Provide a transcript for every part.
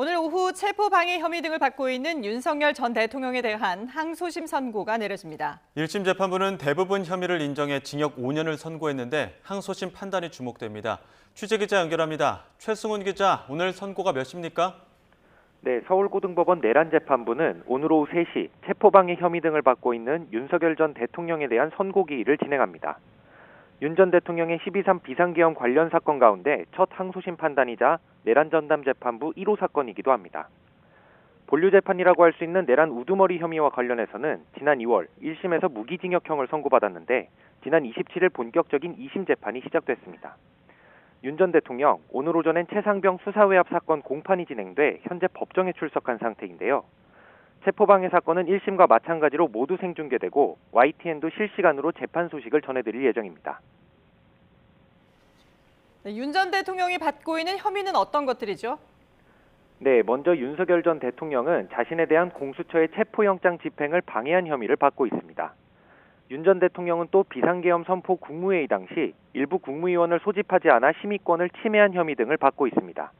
오늘 오후 체포방해 혐의 등을 받고 있는 윤석열 전 대통령에 대한 항소심 선고가 내려집니다. 1심 재판부는 대부분 혐의를 인정해 징역 5년을 선고했는데 항소심 판단이 주목됩니다. 취재기자 연결합니다. 최승훈 기자, 오늘 선고가 몇 시입니까? 네, 서울고등법원 내란재판부는 오늘 오후 3시 체포방해 혐의 등을 받고 있는 윤석열 전 대통령에 대한 선고기일을 진행합니다. 윤 전 대통령의 12.3 비상계엄 관련 사건 가운데 첫 항소심 판단이자 내란전담재판부 1호 사건이기도 합니다. 본류재판이라고 할 수 있는 내란 우두머리 혐의와 관련해서는 지난 2월 1심에서 무기징역형을 선고받았는데 지난 27일 본격적인 2심 재판이 시작됐습니다. 윤 전 대통령 오늘 오전엔 최상병 수사외압 사건 공판이 진행돼 현재 법정에 출석한 상태인데요. 체포방해 사건은 1심과 마찬가지로 모두 생중계되고 YTN도 실시간으로 재판 소식을 전해드릴 예정입니다. 윤 전 대통령이 받고 있는 혐의는 어떤 것들이죠? 네, 먼저 윤석열 전 대통령은 자신에 대한 공수처의 체포영장 집행을 방해한 혐의를 받고 있습니다. 윤 전 대통령은 또 비상계엄 선포 국무회의 당시 일부 국무위원을 소집하지 않아 심의권을 침해한 혐의 등을 받고 있습니다.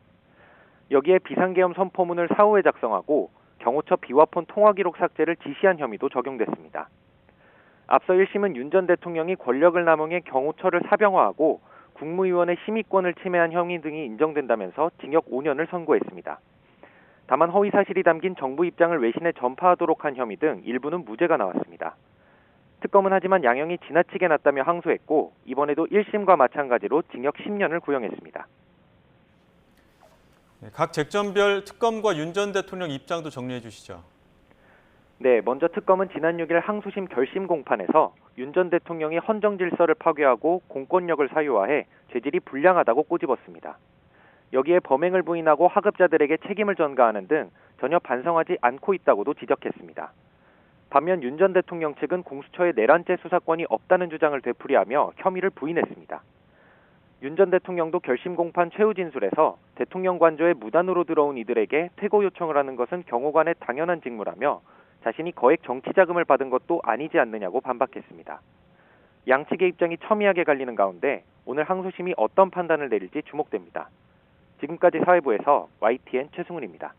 여기에 비상계엄 선포문을 사후에 작성하고 경호처 비화폰 통화기록 삭제를 지시한 혐의도 적용됐습니다. 앞서 1심은 윤 전 대통령이 권력을 남용해 경호처를 사병화하고 국무위원의 심의권을 침해한 혐의 등이 인정된다면서 징역 5년을 선고했습니다. 다만 허위 사실이 담긴 정부 입장을 외신에 전파하도록 한 혐의 등 일부는 무죄가 나왔습니다. 특검은 하지만 양형이 지나치게 낮다며 항소했고 이번에도 1심과 마찬가지로 징역 10년을 구형했습니다. 각 쟁점별 특검과 윤 전 대통령 입장도 정리해 주시죠. 네, 먼저 특검은 지난 6일 항소심 결심 공판에서 윤 전 대통령이 헌정 질서를 파괴하고 공권력을 사유화해 죄질이 불량하다고 꼬집었습니다. 여기에 범행을 부인하고 하급자들에게 책임을 전가하는 등 전혀 반성하지 않고 있다고도 지적했습니다. 반면 윤 전 대통령 측은 공수처의 내란죄 수사권이 없다는 주장을 되풀이하며 혐의를 부인했습니다. 윤 전 대통령도 결심 공판 최후 진술에서 대통령 관저에 무단으로 들어온 이들에게 퇴거 요청을 하는 것은 경호관의 당연한 직무라며 자신이 거액 정치 자금을 받은 것도 아니지 않느냐고 반박했습니다. 양측의 입장이 첨예하게 갈리는 가운데 오늘 항소심이 어떤 판단을 내릴지 주목됩니다. 지금까지 사회부에서 YTN 최승훈입니다.